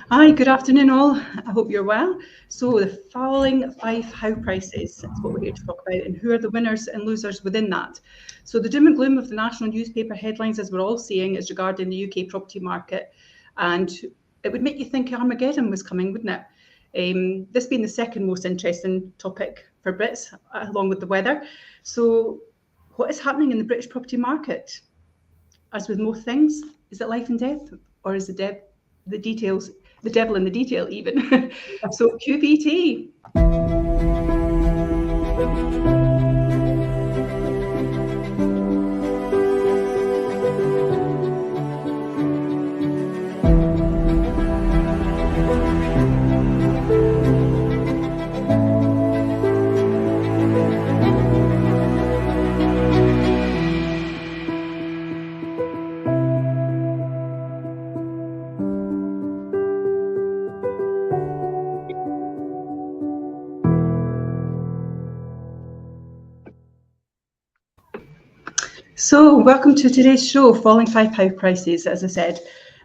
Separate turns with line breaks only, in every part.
Hi, good afternoon all. I hope you're well. So the falling Fife house prices is what we're here to talk about, and who are the winners and losers within that. So the doom and gloom of the national newspaper headlines, as we're all seeing, is regarding the UK property market, and it would make you think Armageddon was coming, wouldn't it? This being the second most interesting topic for Brits, along with the weather. So what is happening in the British property market? As with most things, is it life and death, or is the details, the devil in the detail even? So QBT. So welcome to today's show, Falling Fife house prices, as I said.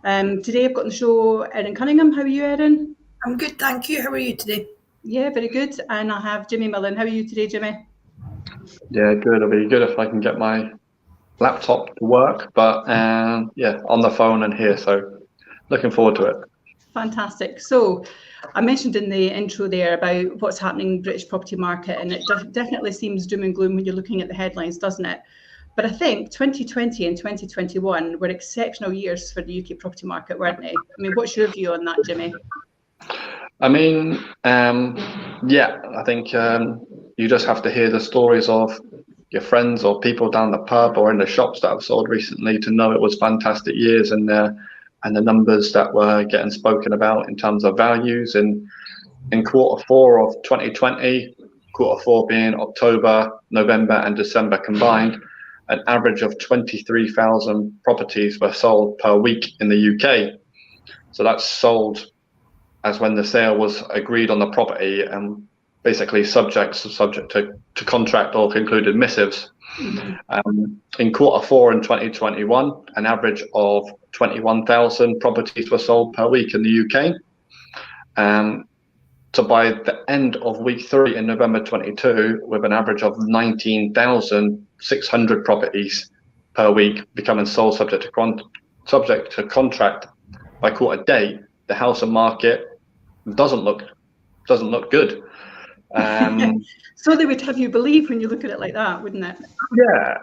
Today I've got on the show Erin Cunningham. How are you, Erin?
I'm good, thank you. How are you today?
Yeah, very good. And I have Jimmy Millen. How are you today, Jimmy?
Yeah, good. It'll be good if I can get my laptop to work, but yeah, on the phone and here, so looking forward to it.
Fantastic. So I mentioned in the intro there about what's happening in the British property market, and it definitely seems doom and gloom when you're looking at the headlines, doesn't it? But I think 2020 and 2021 were exceptional years for the UK property market, weren't they? I mean, what's your view on that, Jimmy?
I mean, yeah, I think you just have to hear the stories of your friends or people down the pub or in the shops that have sold recently to know it was fantastic years, and the numbers that were getting spoken about in terms of values in quarter four of 2020, quarter four being October, November and December combined, an average of 23,000 properties were sold per week in the UK. So that's sold as when the sale was agreed on the property and basically subject to contract or concluded missives. Mm-hmm. In quarter four in 2021, an average of 21,000 properties were sold per week in the UK. So by the end of week 3 in November 22, with an average of 19,600 properties per week becoming sold subject to contract by quarter date, the housing market doesn't look good.
So they would have you believe when you look at it like that, wouldn't it?
Yeah,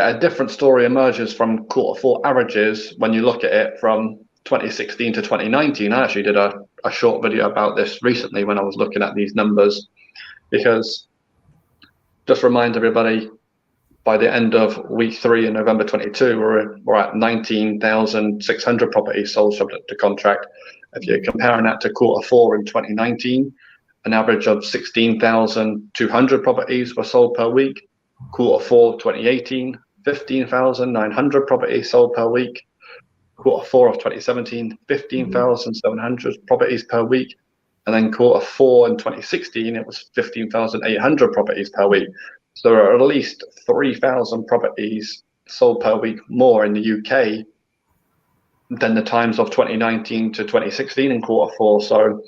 a different story emerges from quarter four averages when you look at it from 2016 to 2019. I actually did a short video about this recently when I was looking at these numbers, because just remind everybody, by the end of week 3 in November 22, we're at 19,600 properties sold subject to contract. If you're comparing that to quarter four in 2019, an average of 16,200 properties were sold per week. Quarter four 2018, 15,900 properties sold per week. Quarter four of 2017, 15,700 properties per week. And then quarter four in 2016, it was 15,800 properties per week. So there are at least 3,000 properties sold per week more in the UK than the times of 2019 to 2016 in quarter four. So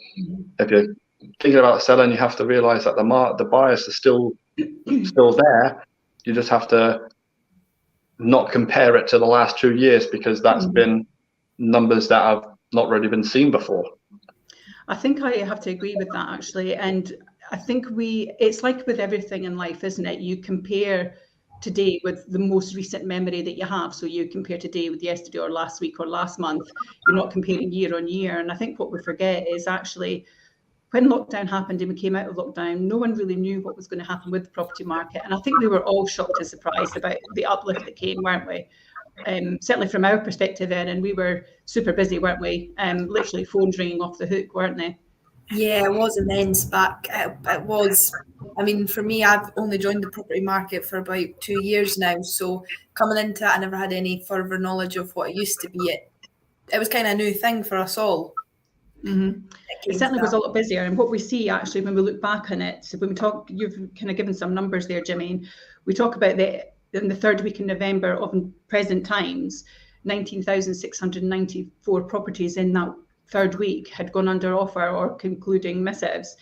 if you're thinking about selling, you have to realize that the buyers are still there. You just have to not compare it to the last 2 years, because that's been numbers that have not really been seen before.
I think I have to agree with that, actually. And I think it's like with everything in life, isn't it? You compare today with the most recent memory that you have. So you compare today with yesterday or last week or last month. You're not comparing year on year. And I think what we forget is actually, when lockdown happened and we came out of lockdown, no one really knew what was going to happen with the property market. And I think we were all shocked and surprised about the uplift that came, weren't we? Certainly from our perspective, Erin, we were super busy, weren't we? Literally phones ringing off the hook, weren't they?
Yeah, it was immense back. It was. I mean, for me, I've only joined the property market for about 2 years now. So coming into it, I never had any further knowledge of what it used to be. It was kind of a new thing for us all.
Mm-hmm. It certainly was a lot busier, and what we see actually when we look back on it, so when we talk, you've kind of given some numbers there, Jimmy. We talk about in the third week in November of present times, 19,694 properties in that third week had gone under offer or concluding missives.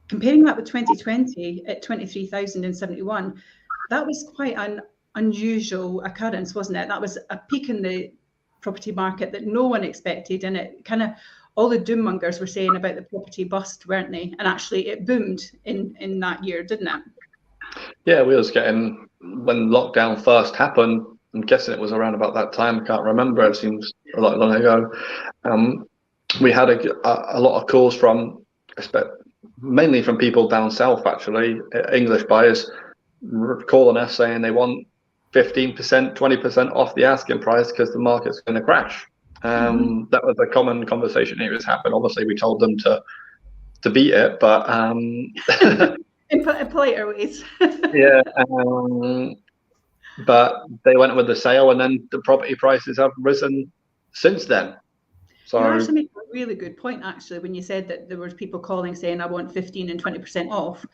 Comparing that with 2020 at 23,071, that was quite an unusual occurrence, wasn't it? That was a peak in the property market that no one expected, and it kind of, all the doom mongers were saying about the property bust, weren't they? And actually it boomed in that year, didn't it?
Yeah, we was getting, when lockdown first happened, I'm guessing it was around about that time, I can't remember, it seems a lot long ago. We had a lot of calls from, mainly from people down south, actually, English buyers, calling us saying they want 15%, 20% off the asking price because the market's going to crash. That was a common conversation here was happening. Obviously, we told them to beat it, but
in politer ways.
yeah, but they went with the sale, and then the property prices have risen since then. So
you actually make a really good point, actually, when you said that there were people calling saying I want 15 and 20% off.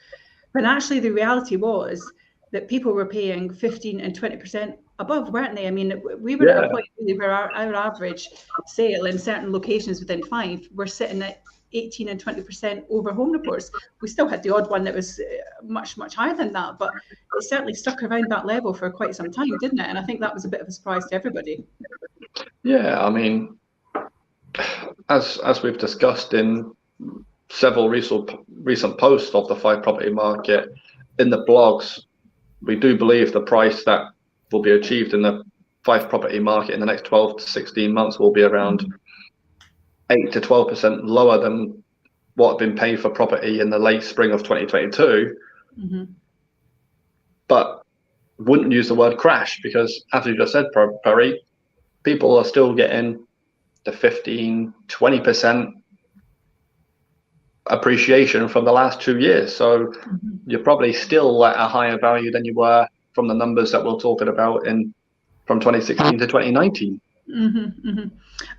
But actually the reality was that people were paying 15 and 20% above, weren't they? I mean, we were at a point really where our average sale in certain locations within Fife were sitting at 18 and 20% over home reports. We still had the odd one that was much, much higher than that, but it certainly stuck around that level for quite some time, didn't it? And I think that was a bit of a surprise to everybody.
Yeah, I mean, as we've discussed in several recent posts of the Fife property market in the blogs, we do believe the price that will be achieved in the Fife property market in the next 12 to 16 months will be around 8 to 12% lower than what had been paid for property in the late spring of 2022. But wouldn't use the word crash because, as you just said, Perrie, people are still getting the 15, 20% appreciation from the last 2 years. So you're probably still at a higher value than you were from the numbers that we're talking about from 2016 to 2019.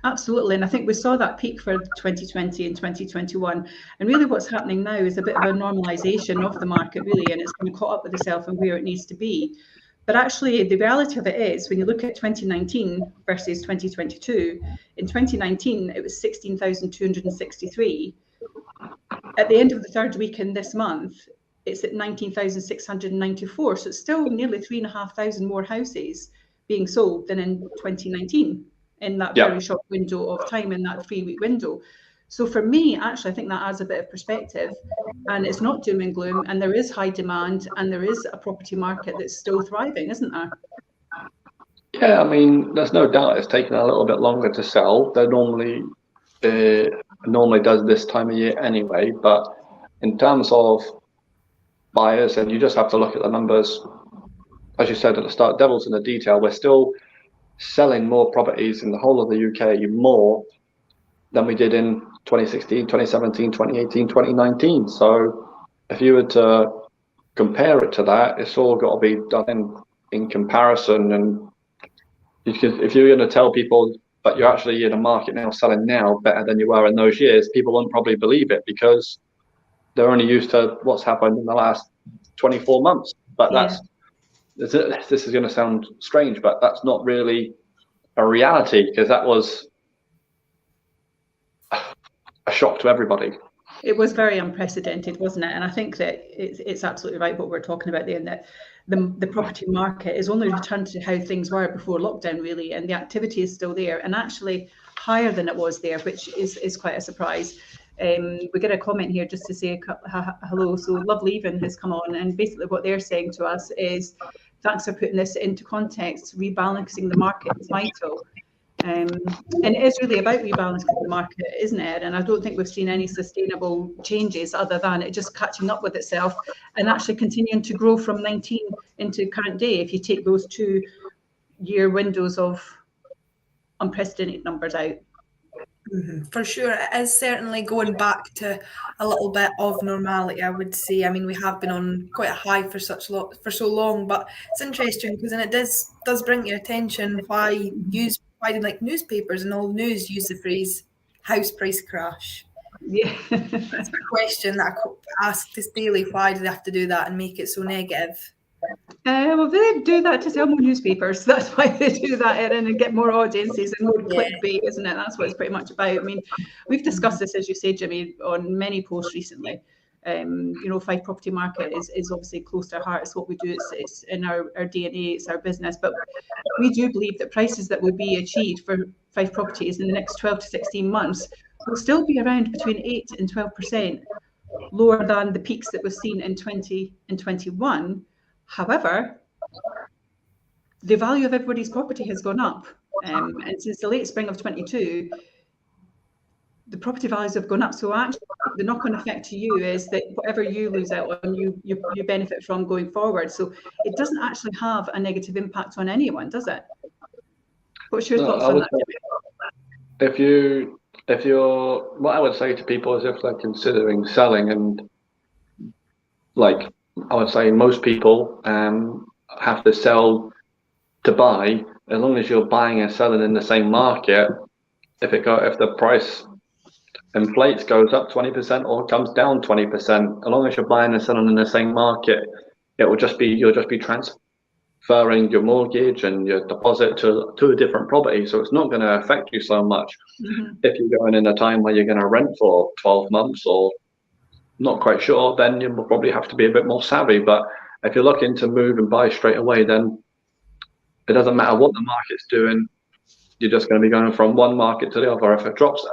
Absolutely. And I think we saw that peak for 2020 and 2021. And really what's happening now is a bit of a normalization of the market, really, and it's kind of caught up with itself and where it needs to be. But actually, the reality of it is, when you look at 2019 versus 2022, in 2019, it was 16,263. At the end of the third week in this month, it's at 19,694. So it's still nearly 3,500 more houses being sold than in 2019 in that very short window of time, in that 3-week window. So for me, actually, I think that adds a bit of perspective, and it's not doom and gloom, and there is high demand, and there is a property market that's still thriving, isn't there?
Yeah, I mean, there's no doubt it's taken a little bit longer to sell. They normally does this time of year anyway, but in terms of buyers, and you just have to look at the numbers, as you said at the start, devil's in the detail. We're still selling more properties in the whole of the UK more than we did in 2016, 2017, 2018, 2019. So if you were to compare it to that, it's all got to be done in comparison. And if you're going to tell people but you're actually in a market now selling now better than you were in those years, people won't probably believe it because they're only used to what's happened in the last 24 months. But this is going to sound strange, but that's not really a reality, because that was a shock to everybody.
It was very unprecedented, wasn't it? And I think that it's absolutely right what we're talking about there, and that the property market is only returned to how things were before lockdown, really, and the activity is still there, and actually higher than it was there, which is quite a surprise. We get a comment here just to say hello. So Love Leaving has come on, and basically what they're saying to us is, thanks for putting this into context. Rebalancing the market is vital. And it is really about rebalancing the market, isn't it? And I don't think we've seen any sustainable changes other than it just catching up with itself and actually continuing to grow from 19 into current day, if you take those 2-year windows of unprecedented numbers out.
For sure, it is certainly going back to a little bit of normality, I would say. I mean, we have been on quite a high for so long, but it's interesting because then it does bring to your attention why like newspapers and all news use the phrase house price crash.
Yeah,
that's a question that I ask this daily. Why do they have to do that and make it so negative?
Well, they do that to sell more newspapers. That's why they do that, Erin, and get more audiences and more clickbait, isn't it? That's what it's pretty much about. I mean, we've discussed this, as you say, Jimmy, on many posts recently. Fife property market is obviously close to our heart. It's what we do. It's in our DNA. It's our business. But we do believe that prices that will be achieved for Fife properties in the next 12 to 16 months will still be around between 8 and 12% lower than the peaks that we've seen in 20 and 21. However, the value of everybody's property has gone up. And since the late spring of 22, the property values have gone up. So actually, the knock-on effect to you is that whatever you lose out on, you benefit from going forward. So it doesn't actually have a negative impact on anyone, does it? What's your thoughts on that?
What I would say to people is if they're considering selling, and like I would say most people have to sell to buy, as long as you're buying and selling in the same market. If the price inflates, goes up 20% or comes down 20%, as long as you're buying and selling in the same market, you'll just be transferring your mortgage and your deposit to a different property. So it's not going to affect you so much. If you're going in a time where you're going to rent for 12 months or not quite sure, then you will probably have to be a bit more savvy. But if you're looking to move and buy straight away, then it doesn't matter what the market's doing. You're just going to be going from one market to the other. If it drops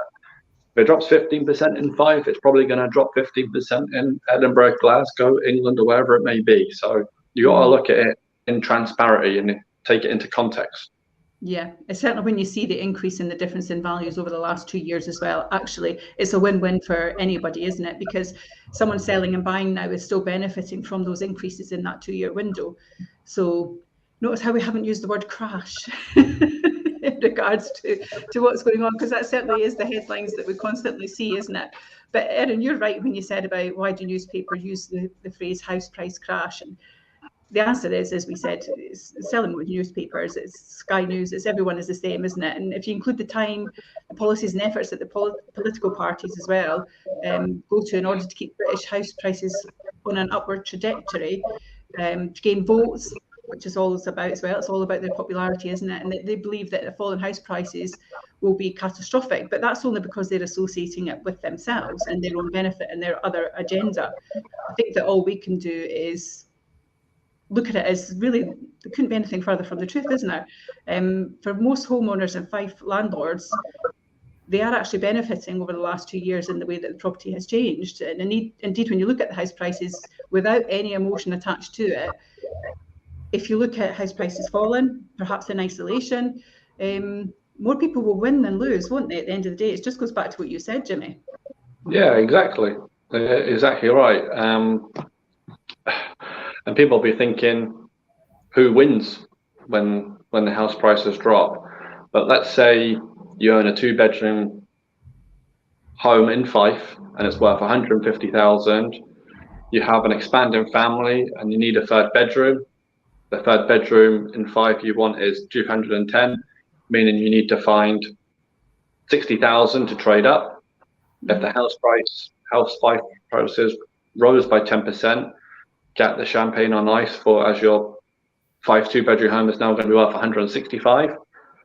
15% in Fife, it's probably going to drop 15% in Edinburgh, Glasgow, England, or wherever it may be. So you got to look at it in transparency and take it into context.
Yeah, it's certainly when you see the increase in the difference in values over the last 2 years as well. Actually, it's a win-win for anybody, isn't it? Because someone selling and buying now is still benefiting from those increases in that 2-year window. So notice how we haven't used the word crash in regards to what's going on, because that certainly is the headlines that we constantly see, isn't it? But Erin, you're right when you said about why do newspapers use the phrase house price crash. And the answer is, as we said, it's selling with newspapers, it's Sky News, it's everyone is the same, isn't it? And if you include the time, the policies and efforts that the political parties as well go to in order to keep British house prices on an upward trajectory, to gain votes, which is all it's about as well. It's all about their popularity, isn't it? And they believe that a fall in house prices will be catastrophic, but that's only because they're associating it with themselves and their own benefit and their other agenda. I think that all we can do is look at it as really, there couldn't be anything further from the truth, isn't it? For most homeowners and Fife landlords, they are actually benefiting over the last 2 years in the way that the property has changed. And indeed, when you look at the house prices without any emotion attached to it, if you look at house prices falling, perhaps in isolation, more people will win than lose, won't they, at the end of the day? It just goes back to what you said, Jimmy.
Yeah, exactly. Exactly right. And people will be thinking, who wins when the house prices drop? But let's say you own a 2-bedroom home in Fife and it's worth 150,000. You have an expanding family and you need a 3rd bedroom. The 3rd bedroom in Fife you want is 210, meaning you need to find 60,000 to trade up. If the house Fife prices rose by 10%, get the champagne on ice for as your Fife 2-bedroom home is now going to be worth 165.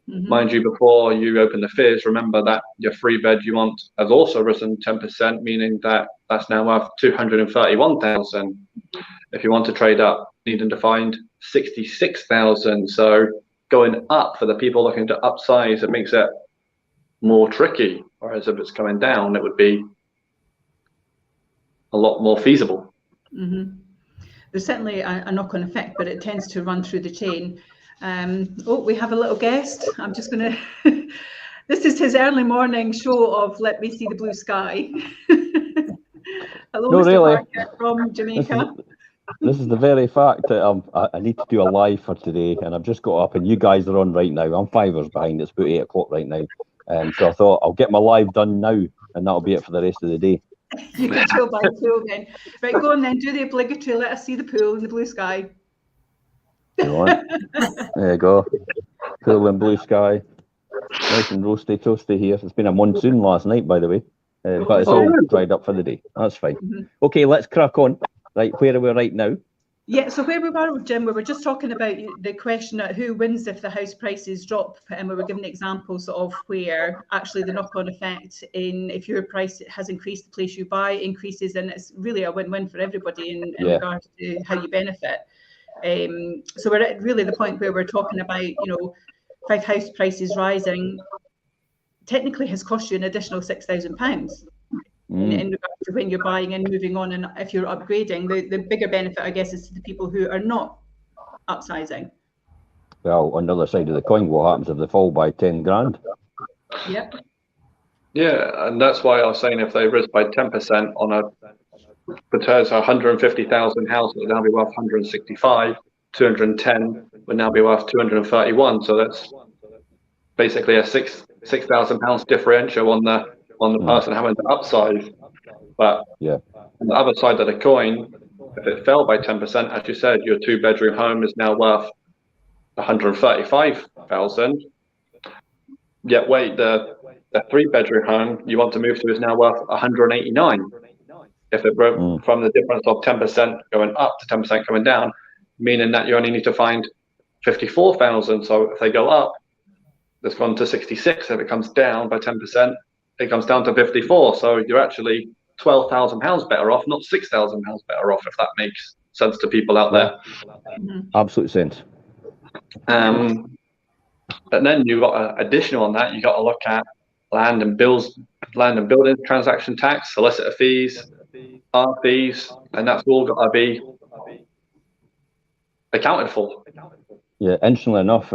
Mind you, before you open the fizz, remember that your 3-bed you want has also risen 10%, meaning that that's now worth 231,000. If you want to trade up, needing to find 66,000. So going up for the people looking to upsize, it makes it more tricky. Whereas if it's coming down, it would be a lot more feasible.
There's certainly a knock-on effect, but it tends to run through the chain. We have a little guest. I'm just going to... This is his early morning show of Let Me See the Blue Sky. Hello,
No,
Mr.
really.
Parker from Jamaica.
This is the very fact that I need to do a live for today, and I've just got up, and you guys are on right now. I'm 5 hours behind. It's about 8 o'clock right now. So I thought I'll get my live done now, and that'll be it for the rest of the day.
You can chill by the pool then. Right, go on then. Do the obligatory. Let us see the pool and the blue sky.
There you go. Pool and blue sky. Nice and roasty, toasty here. It's been a monsoon last night, by the way. But it's all dried up for the day. That's fine. Okay, let's crack on. Right, where are we right now?
Yeah, so where we were, Jim, we were just talking about the question of who wins if the house prices drop, and we were giving examples of where actually the knock-on effect in if your price has increased, the place you buy increases, and it's really a win-win for everybody in regards to how you benefit. So we're at really the point where we're talking about, Fife house prices rising technically has cost you an additional £6,000. In regard to when you're buying and moving on, and if you're upgrading, the bigger benefit, I guess, is to the people who are not upsizing.
Well, on the other side of the coin, what happens if they fall by 10 grand?
Yep.
Yeah, and that's why I was saying if they rose by 10% on a Pater's 150,000 house, it would now be worth 165. 210 would now be worth 231. So that's basically a £6,000 differential on the person having to upsize. But on the other side of the coin, if it fell by 10%, as you said, your 2-bedroom home is now worth 135,000. Yet wait, the 3-bedroom home you want to move to is now worth 189. If it broke from the difference of 10% going up to 10% coming down, meaning that you only need to find 54,000. So if they go up, it's gone to 66. If it comes down by 10%, it comes down to 54. So you're actually £12,000 better off, not £6,000 better off, if that makes sense to people out there.
Absolute sense.
And then you've got additional on that, you got to look at land and building transaction tax, solicitor fees, art fees, and that's all got to be accounted for.
Yeah, interestingly enough,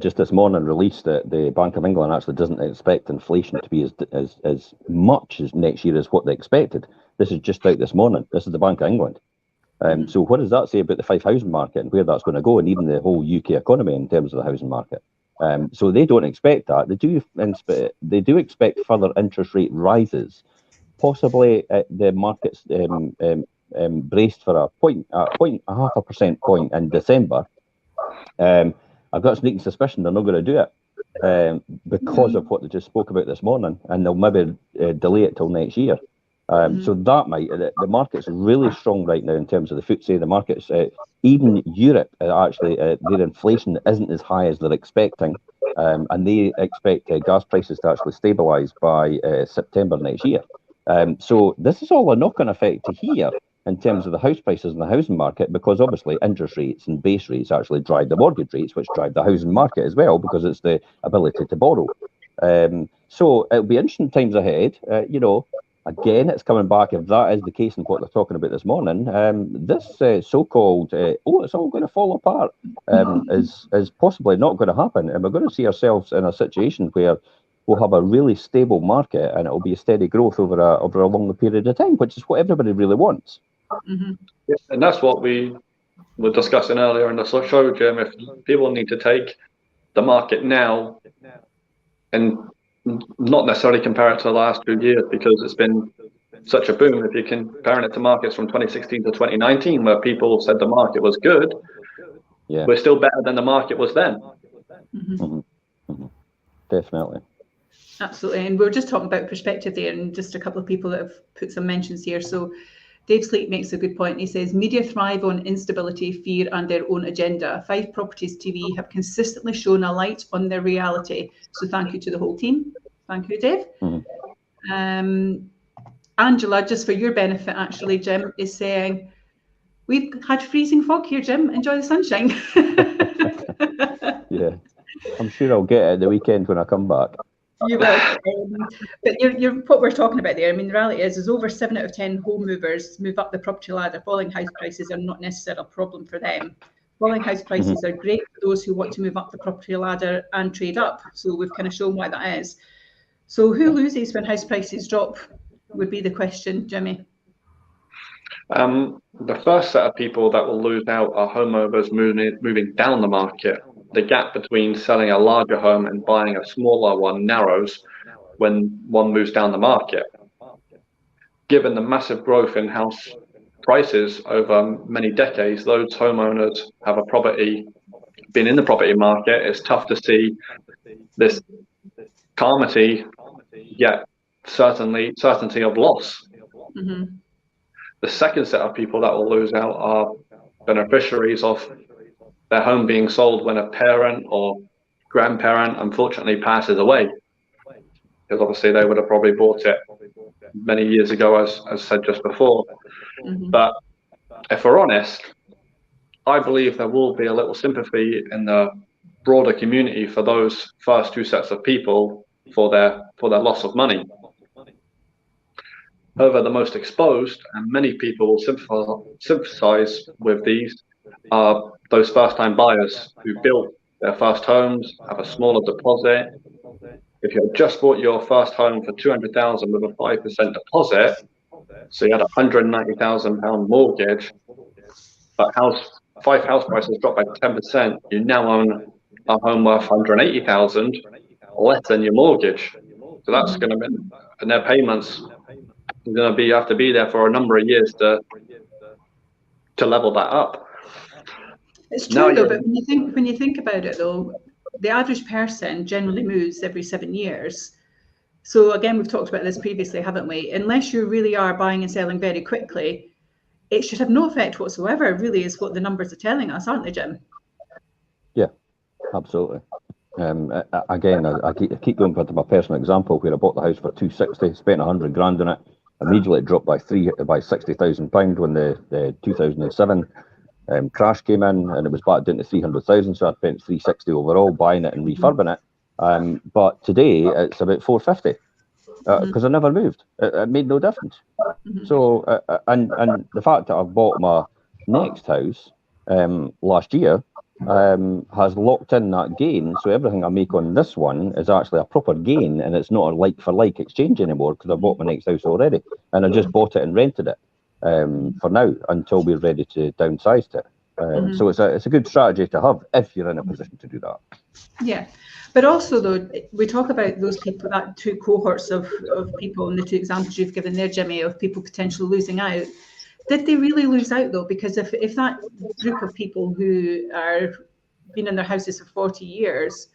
just this morning released that the Bank of England actually doesn't expect inflation to be as much as next year as what they expected. This is just out this morning. This is the Bank of England. So what does that say about the Fife housing market and where that's going to go, and even the whole UK economy in terms of the housing market? So they don't expect that. They do expect further interest rate rises, possibly the market's braced for a 0.5 percent point in December. I've got a sneaking suspicion they're not going to do it because of what they just spoke about this morning, and they'll maybe delay it till next year. So that the market's really strong right now in terms of the FTSE. The market's even Europe actually their inflation isn't as high as they're expecting, and they expect gas prices to actually stabilise by September next year. So this is all a knock-on effect to here in terms of the house prices and the housing market, because obviously interest rates and base rates actually drive the mortgage rates, which drive the housing market as well, because it's the ability to borrow. So it'll be interesting times ahead. Again, it's coming back, if that is the case and what they're talking about this morning, this so-called, it's all going to fall apart, is possibly not going to happen. And we're going to see ourselves in a situation where we'll have a really stable market and it'll be a steady growth over a longer period of time, which is what everybody really wants.
Yeah, and that's what we were discussing earlier in the show, Jim. If people need to take the market now and not necessarily compare it to the last 2 years, because it's been such a boom. If you're comparing it to markets from 2016 to 2019, where people said the market was good, we're still better than the market was then.
Definitely.
Absolutely. And we were just talking about perspective there, and just a couple of people that have put some mentions here. So Dave Sleep makes a good point. He says, media thrive on instability, fear, and their own agenda. Fife Properties TV have consistently shown a light on their reality. So thank you to the whole team. Thank you, Dave. Angela, just for your benefit, actually, Jim, is saying, we've had freezing fog here, Jim. Enjoy the sunshine.
Yeah, I'm sure I'll get it at the weekend when I come back.
You will. But you're what we're talking about there. I mean, the reality is over 7 out of 10 home movers move up the property ladder. Falling house prices are not necessarily a problem for them. Falling house prices are great for those who want to move up the property ladder and trade up. So we've kind of shown why that is. So who loses when house prices drop would be the question, Jimmy.
The first set of people that will lose out are homeowners moving down the market. The gap between selling a larger home and buying a smaller one narrows when one moves down the market. Given the massive growth in house prices over many decades, those homeowners have been in the property market. It's tough to see this calmity, yet certainty of loss. The second set of people that will lose out are beneficiaries of their home being sold when a parent or grandparent unfortunately passes away, because obviously they would have probably bought it many years ago, as said just before. But if we're honest, I believe there will be a little sympathy in the broader community for those first two sets of people for their loss of money. However, the most exposed, and many people will sympathize with these, are those first-time buyers who built their first homes, have a smaller deposit. If you had just bought your first home for 200,000 with a 5% deposit, so you had a £190,000 mortgage, but Fife house prices dropped by 10%, you now own a home worth 180,000, less than your mortgage. So that's going to be, and their payments are going to have to be there for a number of years to level that up.
It's true though, but when you think about it though, the average person generally moves every 7 years. So again, we've talked about this previously, haven't we? Unless you really are buying and selling very quickly, it should have no effect whatsoever, really, is what the numbers are telling us, aren't they, Jim?
Yeah, absolutely. Again, I keep going back to my personal example where I bought the house for 260, spent 100 grand on it. Immediately it dropped by £60,000 when the 2007 crash came in, and it was back down to 300,000. So I spent 360 overall buying it and refurbing it. But today it's about 450 because I never moved. It made no difference. So and the fact that I've bought my next house last year has locked in that gain. So everything I make on this one is actually a proper gain, and it's not a like for like exchange anymore because I bought my next house already, and I just bought it and rented it for now until we're ready to downsize it. So it's a good strategy to have if you're in a position to do that.
Yeah, but also though, we talk about those people, that two cohorts of people, and the two examples you've given there, Jimmy, of people potentially losing out. Did they really lose out though? Because if that group of people who are been in their houses for 40 years,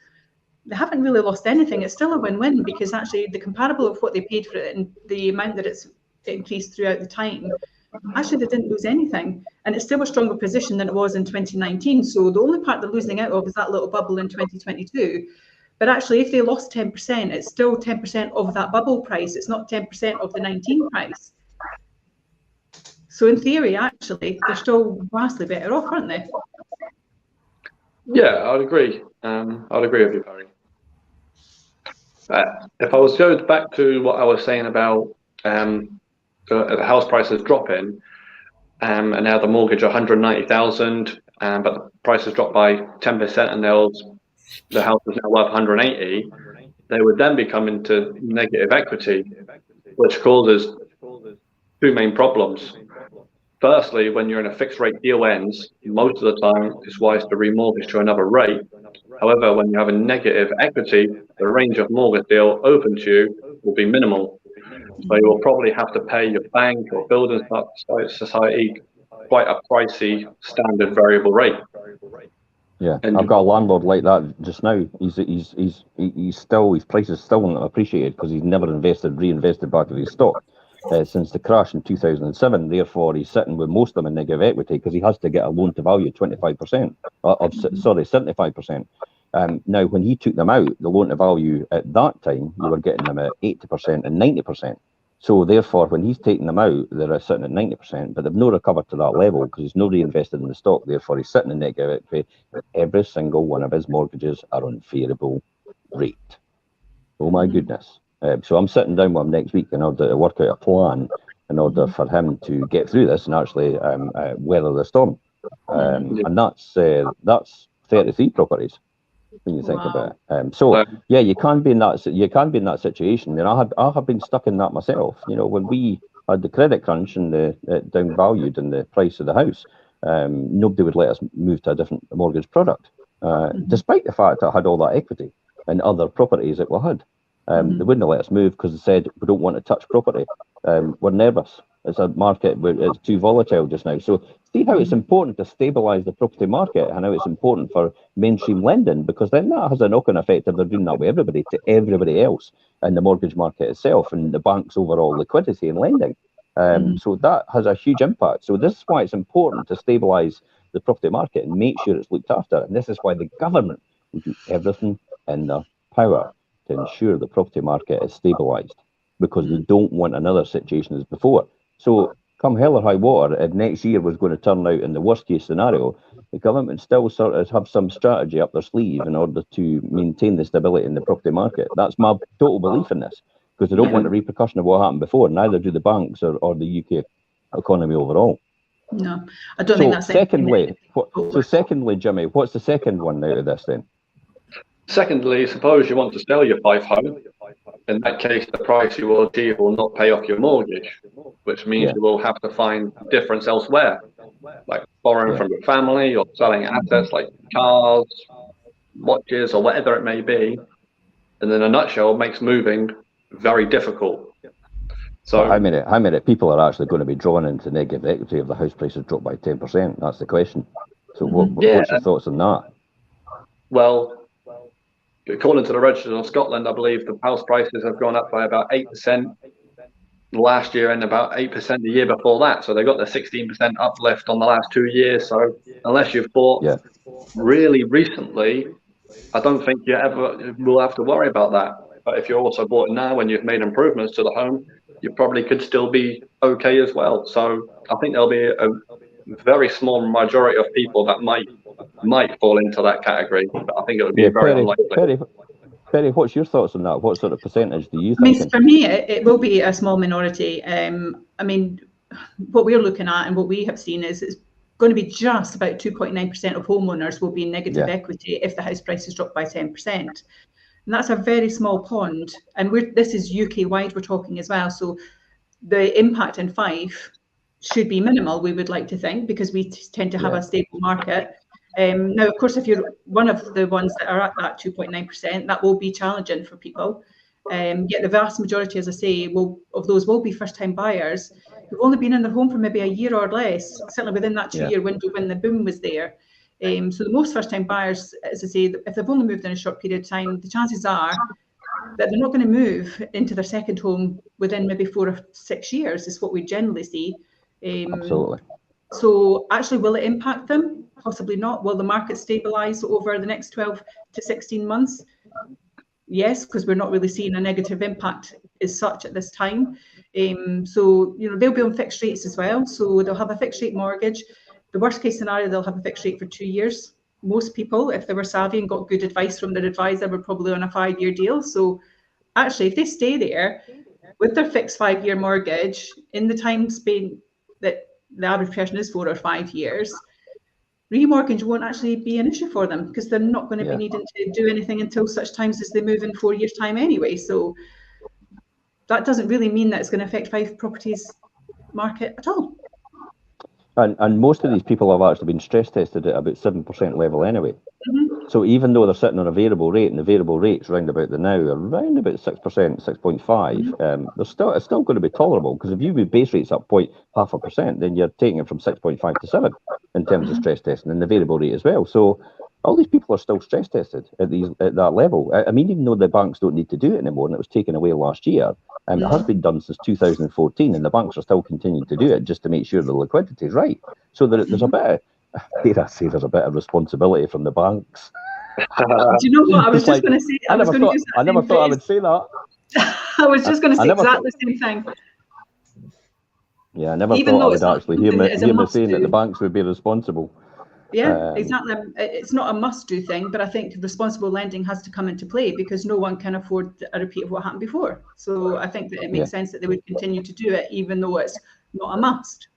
they haven't really lost anything. It's still a win-win, because actually the comparable of what they paid for it and the amount that it's increased throughout the time, actually they didn't lose anything, and it's still a stronger position than it was in 2019. So the only part they're losing out of is that little bubble in 2022. But actually, if they lost 10%, it's still 10% of that bubble price. It's not 10% of the 19 price. So in theory, actually, they're still vastly better off, aren't they?
Yeah, I'd agree. I'd agree with you, Perrie. If I was to go back to what I was saying about the house prices dropping, and now the mortgage 190,000, but the prices dropped by 10%, and the house is now worth 180. They would then become into negative equity, which causes two main problems. Firstly, when you're in a fixed rate deal ends, most of the time it's wise to remortgage to another rate. However, when you have a negative equity, the range of mortgage deal open to you will be minimal. So you will probably have to pay your bank or building society quite a pricey standard variable rate.
Yeah, and I've got a landlord like that just now. His price is still not appreciated because he's never reinvested back in his stock since the crash in 2007. Therefore, he's sitting with most of them in negative equity because he has to get a loan to value 25%. 75%. Now, when he took them out, the loan to value at that time, you were getting them at 80% and 90%. So therefore, when he's taking them out, they're sitting at 90%, but they've no recovered to that level because he's not reinvested in the stock. Therefore, he's sitting in negative equity. Every single one of his mortgages are on variable rate. Oh my goodness. So I'm sitting down with him next week in order to work out a plan in order for him to get through this and actually weather the storm. And that's 33 properties when you think about it. So yeah, you can be in that situation. And I have been stuck in that myself. You know, when we had the credit crunch and the downvalued and the price of the house, nobody would let us move to a different mortgage product, despite the fact that I had all that equity and other properties that we had. They wouldn't have let us move because they said we don't want to touch property. We're nervous. It's a market where it's too volatile just now. So see how it's important to stabilise the property market and how it's important for mainstream lending, because then that has a knock-on effect if they're doing that with everybody to everybody else in the mortgage market itself and the bank's overall liquidity and lending. So that has a huge impact. So this is why it's important to stabilise the property market and make sure it's looked after. And this is why the government will do everything in their power to ensure the property market is stabilised, because we don't want another situation as before. So come hell or high water, if next year was going to turn out in the worst case scenario, the government still sort of have some strategy up their sleeve in order to maintain the stability in the property market. That's my total belief in this, because they don't want the repercussion of what happened before. Neither do the banks or the UK economy overall.
No, I don't think that's
secondly, secondly, Jimmy, what's the second one out of this then?
Secondly, suppose you want to sell your Fife home. In that case, the price you will achieve will not pay off your mortgage, which means you will have to find difference elsewhere, like borrowing from your family or selling assets like cars, watches, or whatever it may be. And in a nutshell, it makes moving very difficult. So
how many people are actually going to be drawn into negative equity if the house prices drop by 10%? That's the question. So what's your thoughts on that?
Well, according to the Register of Scotland, I believe the house prices have gone up by about 8% last year and about 8% the year before that. So they got the 16% uplift on the last 2 years. So unless you've bought really recently, I don't think you ever will have to worry about that. But if you're also bought now and you've made improvements to the home, you probably could still be okay as well. So I think there'll be a very small majority of people that might fall into that category, but I think it would be very unlikely.
Perrie, what's your thoughts on that? What sort of percentage do you think?
I mean, for me, it will be a small minority. I mean, what we're looking at and what we have seen is it's going to be just about 2.9% of homeowners will be in negative equity if the house prices drop by 10%. And that's a very small pond. And this is UK wide we're talking as well. So the impact in Fife should be minimal, we would like to think, because we tend to have a stable market. Now, of course, if you're one of the ones that are at that 2.9%, that will be challenging for people. Yet the vast majority, as I say, of those will be first-time buyers who've only been in their home for maybe a year or less, certainly within that 2-year window when the boom was there. So the most first-time buyers, as I say, if they've only moved in a short period of time, the chances are that they're not going to move into their second home within maybe 4 or 6 years, is what we generally see.
Absolutely.
So actually, will it impact them? Possibly not. Will the market stabilise over the next 12 to 16 months? Yes, because we're not really seeing a negative impact as such at this time. So, they'll be on fixed rates as well. So they'll have a fixed rate mortgage. The worst case scenario, they'll have a fixed rate for 2 years. Most people, if they were savvy and got good advice from their advisor, were probably on a 5-year deal. So actually, if they stay there with their fixed 5-year mortgage in the time span that the average person is 4 or 5 years, remortgage won't actually be an issue for them because they're not going to be needing to do anything until such times as they move in 4 years' time anyway. So that doesn't really mean that it's going to affect Fife properties market at all.
And most of these people have actually been stress tested at about 7% level anyway.
Mm-hmm.
So even though they're sitting on a variable rate, and the variable rates round about the now are around about 6%, 6.5, it's still going to be tolerable, because if you move base rates up 0.5%, then you're taking it from 6.5 to 7 in terms of stress testing, and the variable rate as well. So all these people are still stress tested at that level. I mean, even though the banks don't need to do it anymore, and it was taken away last year, and it has been done since 2014, and the banks are still continuing to do it just to make sure the liquidity is right. So there's a bit of, dare I say, there's a bit of responsibility from the banks.
Do you know what? I was just going to say,
I never thought I would say that.
I was just going to say exactly the same thing.
Yeah, I never thought I would actually hear me saying that the banks would be responsible.
Yeah, exactly. It's not a must-do thing, but I think responsible lending has to come into play because no one can afford a repeat of what happened before. So I think that it makes sense that they would continue to do it, even though it's not a must.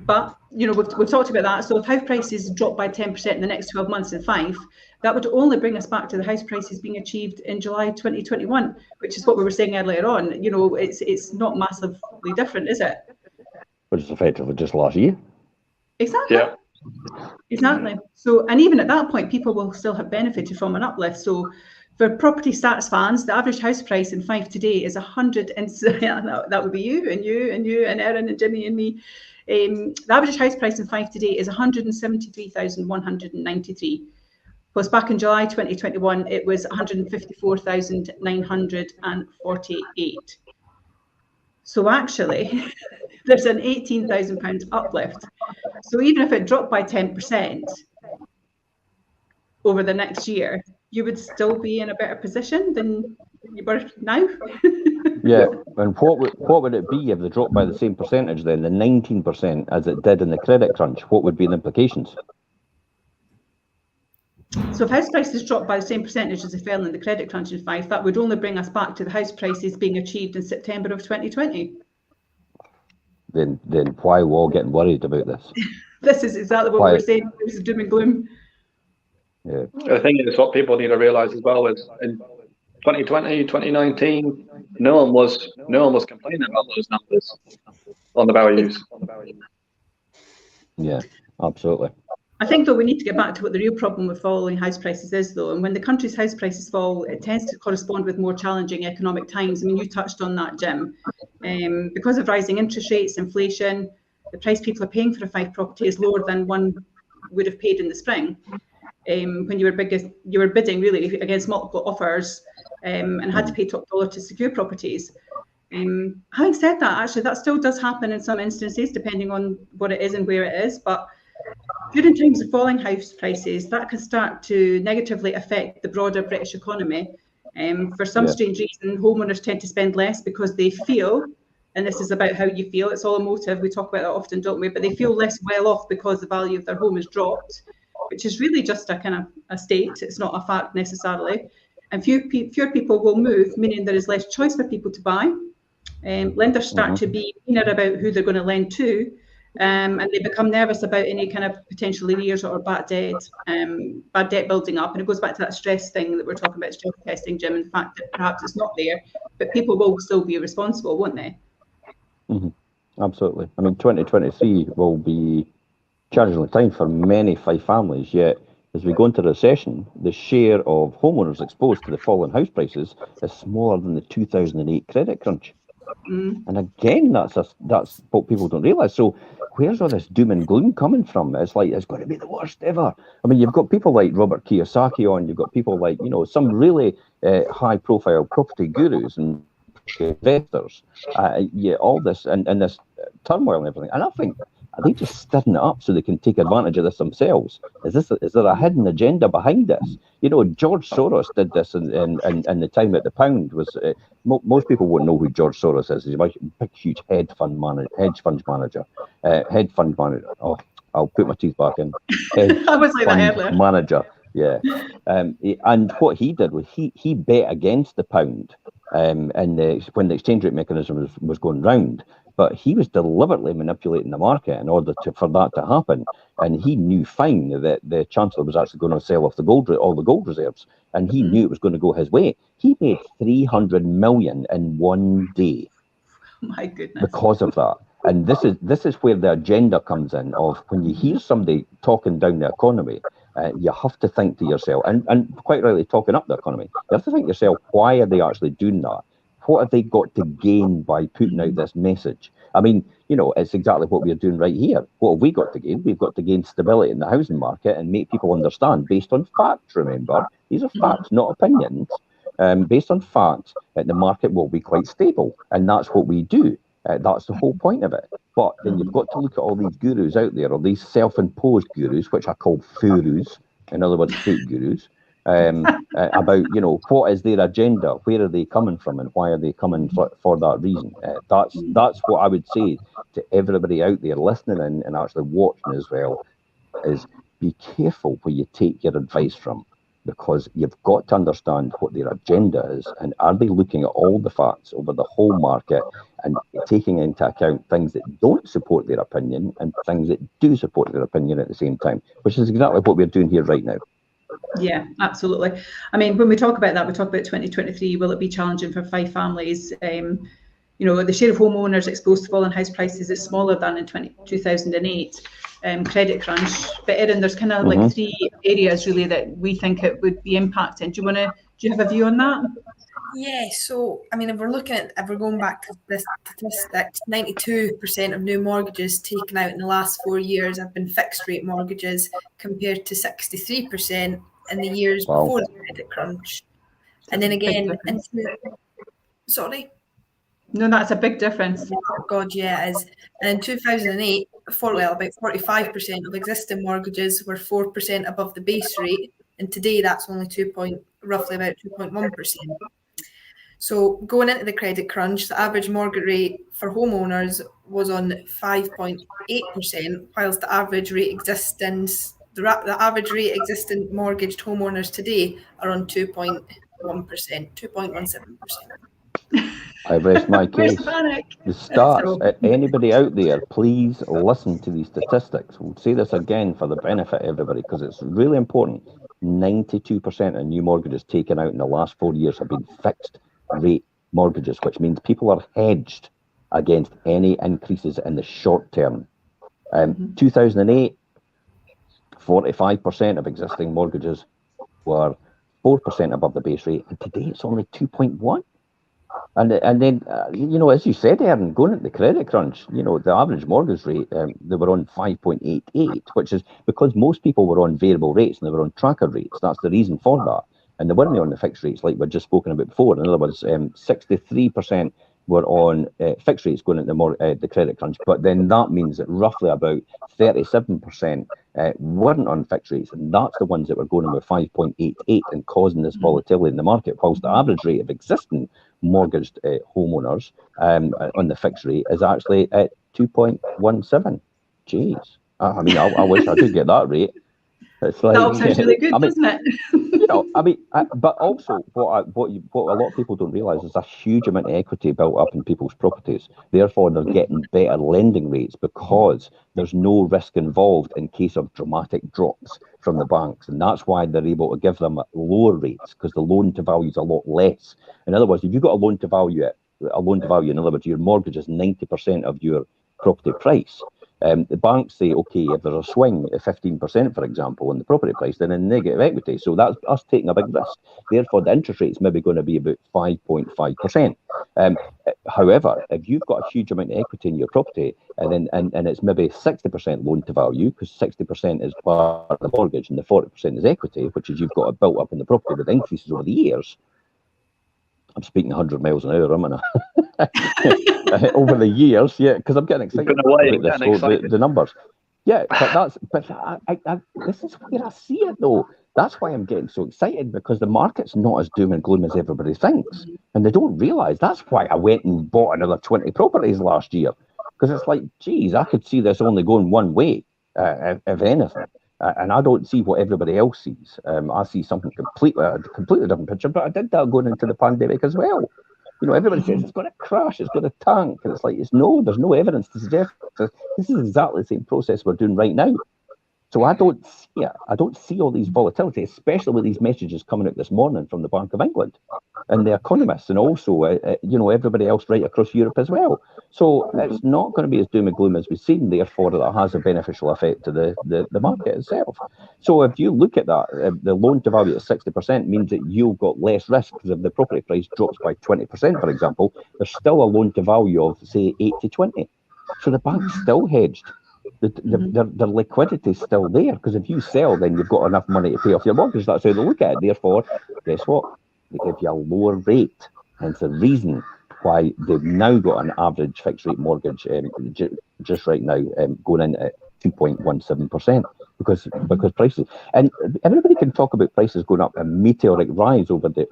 But, we've talked about that. So if house prices drop by 10% in the next 12 months in Fife, that would only bring us back to the house prices being achieved in July 2021, which is what we were saying earlier on. It's not massively different, is it?
Which is effectively just last year.
Exactly.
Yeah.
Exactly. So, and even at that point, people will still have benefited from an uplift. So, for property stats fans, the average house price in Fife today is 100, and that would be you and Erin and Jimmy and me. The average house price in Fife today is 173,193. Whereas back in July 2021, it was 154,948. So actually, there's an £18,000 uplift. So even if it dropped by 10% over the next year, you would still be in a better position than you were now.
Yeah, and what would it be if they dropped by the same percentage then, the 19% as it did in the credit crunch? What would be the implications?
So if house prices dropped by the same percentage as they fell in the credit crunch in Fife, that would only bring us back to the house prices being achieved in September of 2020.
Then why are we all getting worried about this?
This is exactly what we were saying. It was doom and gloom.
Yeah.
The thing is, what people need to realise as well is in 2020, 2019, no one was complaining about those numbers on the values.
Yeah, absolutely.
I think, though, we need to get back to what the real problem with falling house prices is, though. And when the country's house prices fall, it tends to correspond with more challenging economic times. I mean, you touched on that, Jim. Because of rising interest rates, inflation, the price people are paying for a Fife property is lower than one would have paid in the spring. When you were bidding really against multiple offers and had to pay top dollar to secure properties. Having said that, actually, that still does happen in some instances, depending on what it is and where it is. But during times of falling house prices, that can start to negatively affect the broader British economy. For some strange reason, homeowners tend to spend less because they feel, and this is about how you feel, it's all emotive, we talk about that often, don't we? But they feel less well off because the value of their home has dropped, which is really just a kind of a state. It's not a fact necessarily. And fewer people will move, meaning there is less choice for people to buy. Lenders start to be keener about who they're going to lend to, and they become nervous about any kind of potential arrears or bad debt building up. And it goes back to that stress thing that we're talking about, stress testing, Jim, and the fact that perhaps it's not there, but people will still be responsible, won't they?
Absolutely. I mean, 2023 will be challenging time for many Fife families, yet as we go into recession, the share of homeowners exposed to the falling house prices is smaller than the 2008 credit crunch. And again, that's what people don't realise. So where's all this doom and gloom coming from? It's like, it's going to be the worst ever. I mean, you've got people like Robert Kiyosaki on, you've got people like, some really high profile property gurus and investors, all this and this turmoil and everything. And I think, are they just stirring it up so they can take advantage of this themselves? Is there a hidden agenda behind this? George Soros did this in the time at the pound. Most people won't know who George Soros is. He's a big, huge hedge fund manager. Oh, I'll put my teeth back in.
I was like that earlier.
Manager. Yeah. And what he did was he bet against the pound when the exchange rate mechanism was going round. But he was deliberately manipulating the market in order for that to happen. And he knew fine that the Chancellor was actually going to sell off all the gold reserves. And he knew it was going to go his way. He made 300 million in one day.
My goodness.
Because of that. And this is where the agenda comes in of when you hear somebody talking down the economy, you have to think to yourself, and quite rightly talking up the economy, you have to think to yourself, why are they actually doing that? What have they got to gain by putting out this message? I mean, it's exactly what we're doing right here. What have we got to gain? We've got to gain stability in the housing market and make people understand, based on facts, remember. These are facts, not opinions. Based on facts, the market will be quite stable. And that's what we do. That's the whole point of it. But then you've got to look at all these gurus out there, or these self-imposed gurus, which are called furus, in other words, fake gurus, about, what is their agenda, where are they coming from, and why are they coming for that reason. That's what I would say to everybody out there listening and actually watching as well, is be careful where you take your advice from, because you've got to understand what their agenda is, and are they looking at all the facts over the whole market and taking into account things that don't support their opinion and things that do support their opinion at the same time, which is exactly what we're doing here right now.
Yeah, absolutely. I mean, when we talk about that, we talk about 2023, will it be challenging for Fife families? The share of homeowners exposed to falling house prices is smaller than in 2008 credit crunch. But Erin, there's kind of like three areas really that we think it would be impacting. Do you have a view on that?
Yeah, so I mean, if we're going back to the statistics, 92% of new mortgages taken out in the last 4 years have been fixed rate mortgages, compared to 63% in the years before the credit crunch. And then again, sorry.
No, that's a big difference.
Oh God, yeah, it is. And in 2008, about 45% of existing mortgages were 4% above the base rate, and today that's only roughly about 2.1%. So going into the credit crunch, the average mortgage rate for homeowners was on 5.8%, whilst the average rate existing mortgaged homeowners today are on 2.1%, 2.17%.
I rest my
Where's
case.
the panic?
The stats,
So,
anybody out there, please listen to these statistics. We'll say this again for the benefit of everybody, because it's really important. 92% of new mortgages taken out in the last 4 years have been fixed rate mortgages, which means people are hedged against any increases in the short term. 2008, 45% of existing mortgages were 4% above the base rate, and today it's only 2.1. And then, as you said, Erin, going into the credit crunch, the average mortgage rate, they were on 5.88, which is because most people were on variable rates and they were on tracker rates. That's the reason for that. And they weren't on the fixed rates like we've just spoken about before. In other words, 63% were on fixed rates going into the credit crunch. But then that means that roughly about 37% weren't on fixed rates. And that's the ones that were going with 5.88 and causing this volatility in the market, whilst the average rate of existing mortgaged homeowners on the fixed rate is actually at 2.17. Jeez. I wish I could get that rate. It's like,
that sounds really good, doesn't it?
But also what a lot of people don't realise is a huge amount of equity built up in people's properties. Therefore, they're getting better lending rates because there's no risk involved in case of dramatic drops from the banks, and that's why they're able to give them lower rates, because the loan to value is a lot less. In other words, if you've got a loan to value, in other words, your mortgage is 90% of your property price. The banks say, okay, if there's a swing of 15%, for example, in the property price, then in negative equity. So that's us taking a big risk. Therefore, the interest rate's maybe going to be about 5.5%. However, if you've got a huge amount of equity in your property, and it's maybe 60% loan to value, because 60% is part of the mortgage and the 40% is equity, which is you've got it built up in the property with increases over the years. I'm speaking 100 miles an hour, am I? Over the years, yeah, because I'm getting excited about the numbers. Yeah, but this is where I see it though. That's why I'm getting so excited, because the market's not as doom and gloom as everybody thinks, and they don't realise. That's why I went and bought another 20 properties last year, because it's like, geez, I could see this only going one way, if anything. And I don't see what everybody else sees. I see something completely different picture. But I did that going into the pandemic as well. Everybody says it's going to crash, it's going to tank, and it's like there's no evidence to suggest this is exactly the same process we're doing right now. So I don't see it. I don't see all these volatility, especially with these messages coming out this morning from the Bank of England and the economists, and also everybody else right across Europe as well. So it's not going to be as doom and gloom as we've seen. Therefore, that has a beneficial effect to the market itself. So if you look at that, the loan to value at 60% means that you've got less risk, because if the property price drops by 20%, for example, there's still a loan to value of say 80-20. So the bank's still hedged. Their liquidity is still there, because if you sell, then you've got enough money to pay off your mortgage. That's how they look at it. Therefore, guess what? They give you a lower rate. Hence the reason why they've now got an average fixed rate mortgage just right now going in at 2.17%, because prices, and everybody can talk about prices going up, a meteoric rise over the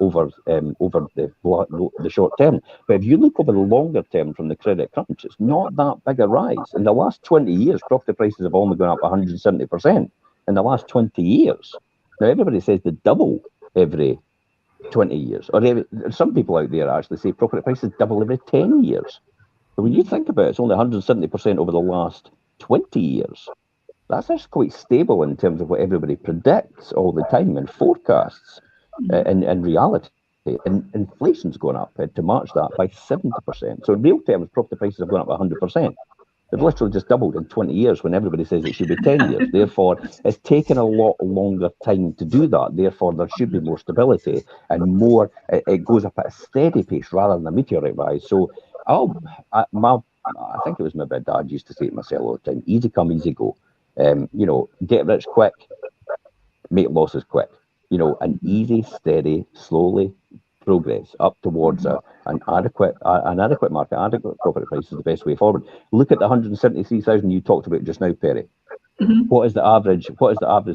short term, but if you look over the longer term from the credit crunch, it's not that big a rise. In the last 20 years, property prices have only gone up 170% in the last 20 years. Now everybody says they double every 20 years, or some people out there actually say property prices double every 10 years. But when you think about it, it's only 170% over the last 20 years. That's actually quite stable in terms of what everybody predicts all the time and forecasts in reality. And inflation's gone up to match that by 70%. So in real terms, property prices have gone up 100%. They've literally just doubled in 20 years when everybody says it should be 10 years. Therefore, it's taken a lot longer time to do that. Therefore, there should be more stability and more, it goes up at a steady pace rather than a meteoric rise. So I think it was my dad used to say to myself all the time, easy come, easy go. Get rich quick, make losses quick. And easy, steady, slowly progress up towards an adequate market, adequate property price is the best way forward. Look at the 173,000 you talked about just now, Perrie. What is the average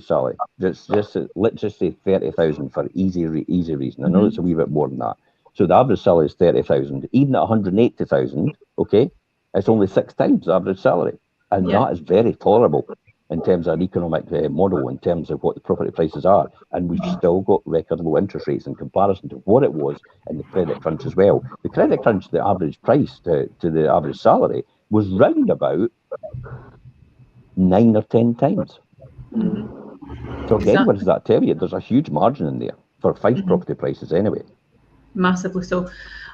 salary? Let's just say 30,000 for easy reason. I know it's a wee bit more than that. So the average salary is 30,000. Even at 180,000, okay, it's only 6 times the average salary, and that is very tolerable in terms of an economic model, in terms of what the property prices are. And we've still got record low interest rates in comparison to what it was in the credit crunch as well. The credit crunch, the average price to the average salary was round about 9 or 10 times. So again, what does that tell you? There's a huge margin in there for Fife property prices anyway.
Massively so.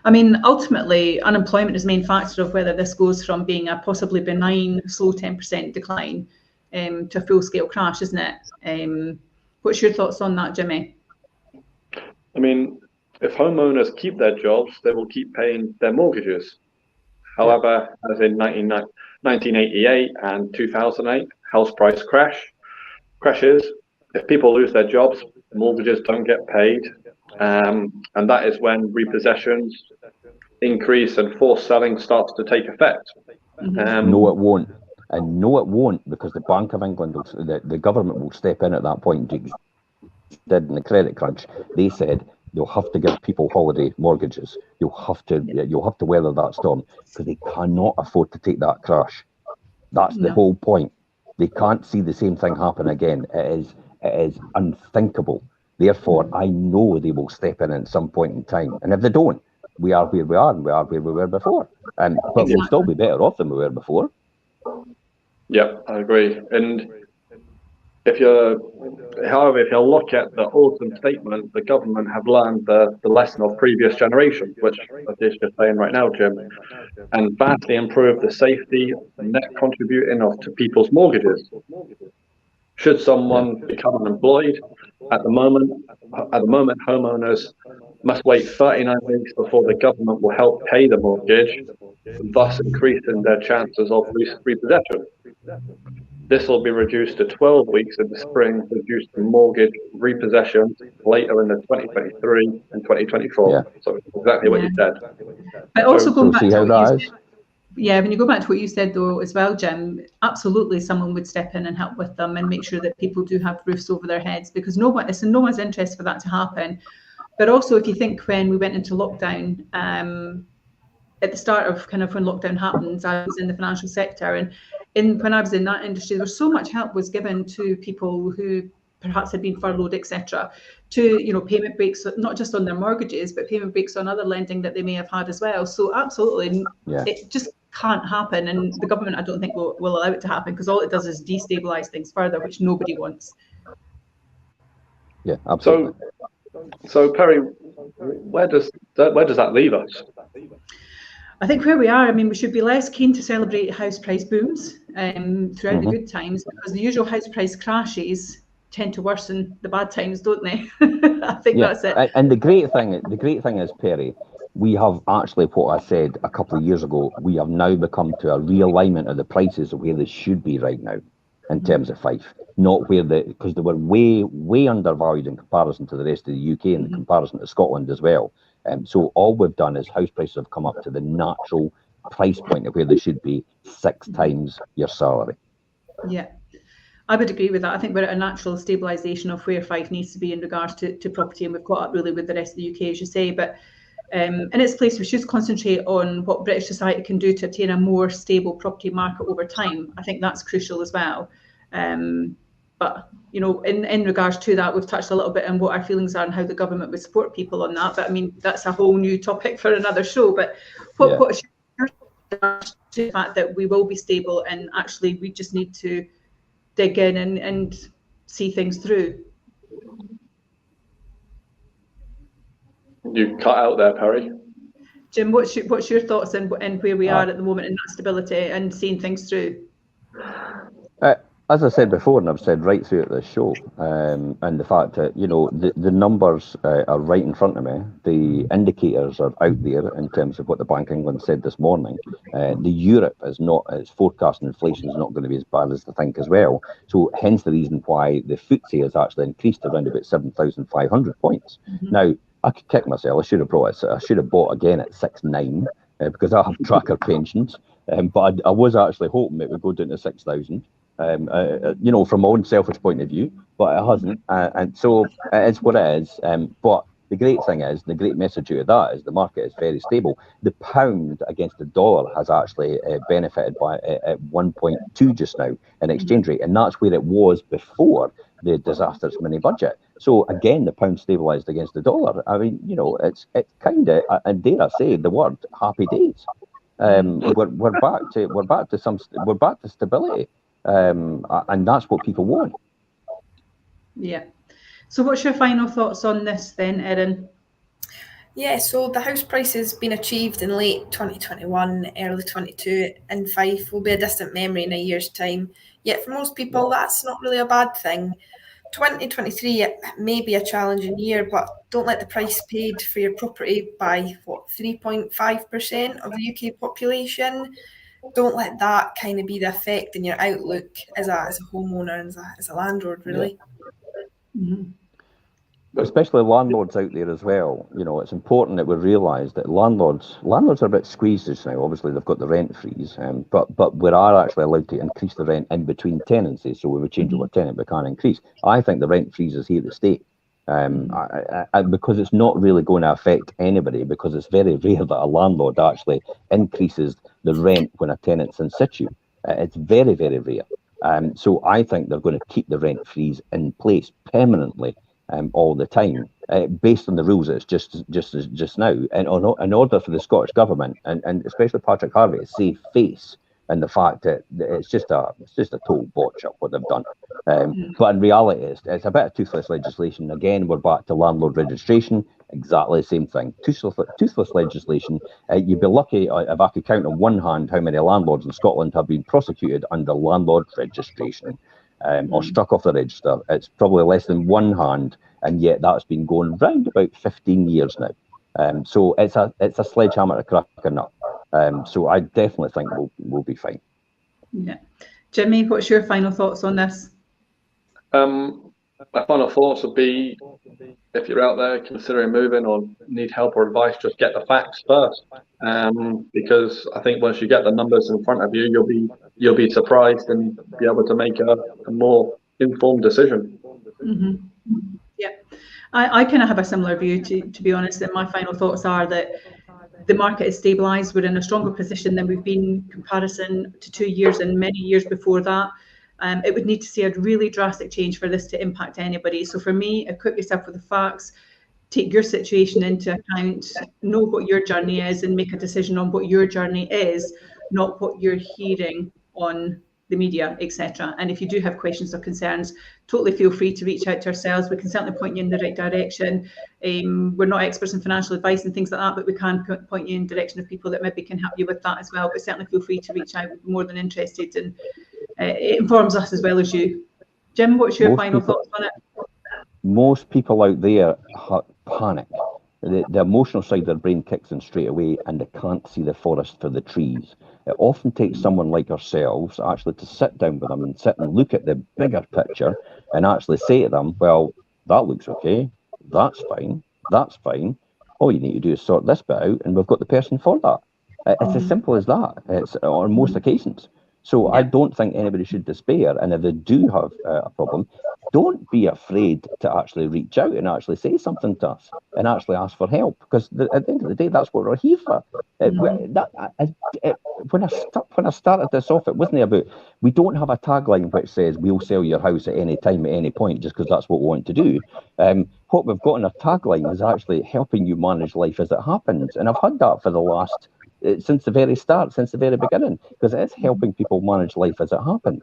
I mean, ultimately, unemployment is the main factor of whether this goes from being a possibly benign, slow 10% decline to a full-scale crash, isn't it? What's your thoughts on that, Jimmy?
I mean, if homeowners keep their jobs, they will keep paying their mortgages. However, as in 1988 and 2008, house price crashes. If people lose their jobs, mortgages don't get paid. And that is when repossessions increase and forced selling starts to take effect.
No, it won't. And no, it won't, because the Bank of England, the government will step in at that point. Did in the credit crunch, they said they'll have to give people holiday mortgages. You'll have to weather that storm, because they cannot afford to take that crash. That's the whole point. They can't see the same thing happen again. It is unthinkable. Therefore, I know they will step in at some point in time. And if they don't, we are where we are, and we are where we were before. But we'll still be better off than we were before.
Yeah, I agree. And if you look at the autumn statement, the government have learned the lesson of previous generations, which I was just saying right now, Jim, and vastly improved the safety net contributing to people's mortgages. Should someone become unemployed, at the moment, homeowners must wait 39 weeks before the government will help pay the mortgage, thus increasing their chances of repossession. This will be reduced to 12 weeks in the spring, reduced to mortgage repossessions later in the 2023 and 2024.
Yeah.
So exactly what you said.
But also going back to what you
said,
when you go back to what you said though as well, Jim, absolutely someone would step in and help with them and make sure that people do have roofs over their heads, because it's in no one's interest for that to happen. But also, if you think when we went into lockdown, at the start of kind of when lockdown happens, I was in the financial sector, and when I was in that industry, there was so much help was given to people who perhaps had been furloughed, etc., to payment breaks, not just on their mortgages, but payment breaks on other lending that they may have had as well. So absolutely, it just can't happen, and the government, I don't think, will allow it to happen, because all it does is destabilize things further, which nobody wants.
Yeah, absolutely.
So Perrie, where does that leave us?
I think where we are, I mean, we should be less keen to celebrate house price booms throughout the good times, because the usual house price crashes tend to worsen the bad times, don't they? I think that's it.
And the great thing is, Perrie, we have actually, what I said a couple of years ago, we have now become to a realignment of the prices of where they should be right now in terms of Fife, not where because they were way undervalued in comparison to the rest of the UK and in comparison to Scotland as well. So all we've done is house prices have come up to the natural price point of where they should be, 6 times your salary.
Yeah, I would agree with that. I think we're at a natural stabilisation of where Fife needs to be in regards to property, and we've caught up really with the rest of the UK, as you say. But in its place, we should concentrate on what British society can do to obtain a more stable property market over time. I think that's crucial as well. But in regards to that, we've touched a little bit on what our feelings are and how the government would support people on that. But I mean, that's a whole new topic for another show. But what's your the fact that we will be stable, and actually we just need to dig in and see things through?
You cut out there, Perrie.
Jim, what's your thoughts and where we are at the moment in that stability and seeing things through?
As I said before, and I've said right throughout this show, and the fact that the numbers are right in front of me, the indicators are out there in terms of what the Bank of England said this morning. The Europe is forecasting inflation is not going to be as bad as they think as well. So hence the reason why the FTSE has actually increased around about 7,500 points. Now, I could kick myself. I should have bought again at 6,900 because I have tracker pensions. But I was actually hoping it would go down to 6,000. From my own selfish point of view, but it hasn't, and so it's what it is. But the great thing is, the great message out of that is the market is very stable. The pound against the dollar has actually benefited by at 1.2 just now in exchange rate, and that's where it was before the disastrous mini budget. So again, the pound stabilised against the dollar. I mean, it's kind of, and dare I say the word, happy days. We're back to stability, and that's what people want.
Yeah. So what's your final thoughts on this then, Erin?
Yeah, so the house price has been achieved in late 2021, early 22, and Fife will be a distant memory in a year's time. Yet for most people, that's not really a bad thing. 2023 it may be a challenging year, but don't let the price paid for your property by 3.5% of the UK population. Don't let that kind of be the effect in your outlook as a homeowner and as a landlord, really.
Yeah. Mm-hmm.
Especially landlords out there as well. It's important that we realise that landlords are a bit squeezed just now. Obviously, they've got the rent freeze, but we are actually allowed to increase the rent in between tenancies. So we would change over tenant, we can't increase. I think the rent freeze is here to stay, because it's not really going to affect anybody, because it's very rare that a landlord actually increases the rent when a tenant's in situ. It's very, very rare. So I think they're going to keep the rent freeze in place permanently. All the time, based on the rules that's just now, and in order for the Scottish government and especially Patrick Harvey to save face and the fact that it's just a total botch up what they've done. But in reality, it's a bit of toothless legislation. Again, we're back to landlord registration. Exactly the same thing. Toothless legislation. You'd be lucky if I could count on one hand how many landlords in Scotland have been prosecuted under landlord registration. Or struck off the register. It's probably less than one hand, and yet that's been going round about 15 years now. So it's a sledgehammer to crack a nut. So I definitely think we'll be fine.
Yeah, Jimmy, what's your final thoughts on this?
My final thoughts would be, if you're out there considering moving or need help or advice, just get the facts first. Because I think once you get the numbers in front of you, you'll be surprised and be able to make a more informed decision.
Mm-hmm. Yeah, I kind of have a similar view, to be honest. And my final thoughts are that the market is stabilised. We're in a stronger position than we've been in comparison to 2 years and many years before that. It would need to see a really drastic change for this to impact anybody. So for me, equip yourself with the facts, take your situation into account, know what your journey is, and make a decision on what your journey is, not what you're hearing on the media, etc. And if you do have questions or concerns, totally feel free to reach out to ourselves. We can certainly point you in the right direction. We're not experts in financial advice and things like that, but we can point you in the direction of people that maybe can help you with that as well. But certainly feel free to reach out. We're more than interested, and it informs us as well as you. Jim, what's your final thoughts on it?
Most people out there panic. The emotional side of their brain kicks in straight away, and they can't see the forest for the trees. It often takes someone like ourselves actually to sit down with them and sit and look at the bigger picture and actually say to them, well, that looks okay, that's fine. All you need to do is sort this bit out, and we've got the person for that. It's as simple as that. It's on most occasions. So I don't think anybody should despair. And if they do have a problem, don't be afraid to actually reach out and actually say something to us and actually ask for help. Because at the end of the day, that's what we're here for. When I started this off, it wasn't about, we don't have a tagline which says we'll sell your house at any time, at any point, just because that's what we want to do. What we've got in our tagline is actually helping you manage life as it happens. And I've had that for the last since the very start, since the very beginning, because it's helping people manage life as it happens.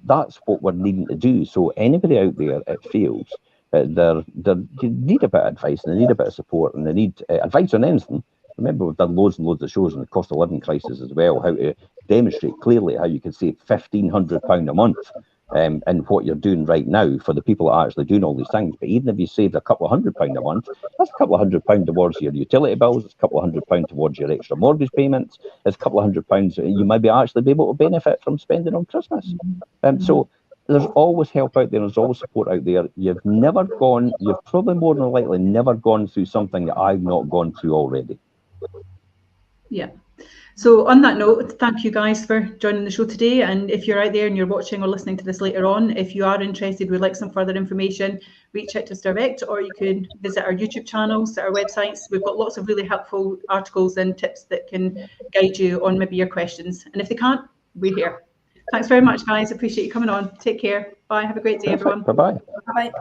That's what we're needing to do. So anybody out there, it feels they need a bit of advice, and they need a bit of support, and they need advice on anything. Remember, we've done loads and loads of shows on the cost of living crisis as well, how to demonstrate clearly how you can save £1,500 a month and what you're doing right now for the people that are actually doing all these things. But even if you saved a couple of £100 a month, that's a couple of £100 towards your utility bills, it's a couple of £100 towards your extra mortgage payments, it's a couple of £100 you might actually be able to benefit from spending on Christmas. So there's always help out there. There's always support out there. You've probably more than likely never gone through something that I've not gone through already.
Yeah. So on that note, thank you guys for joining the show today. And if you're out there and you're watching or listening to this later on, if you are interested, would like some further information, reach out to us direct, or you can visit our YouTube channels, our websites. We've got lots of really helpful articles and tips that can guide you on maybe your questions. And if they can't, we're here. Thanks very much, guys. Appreciate you coming on. Take care. Bye. Have a great day, everyone.
Bye-bye.
Bye-bye.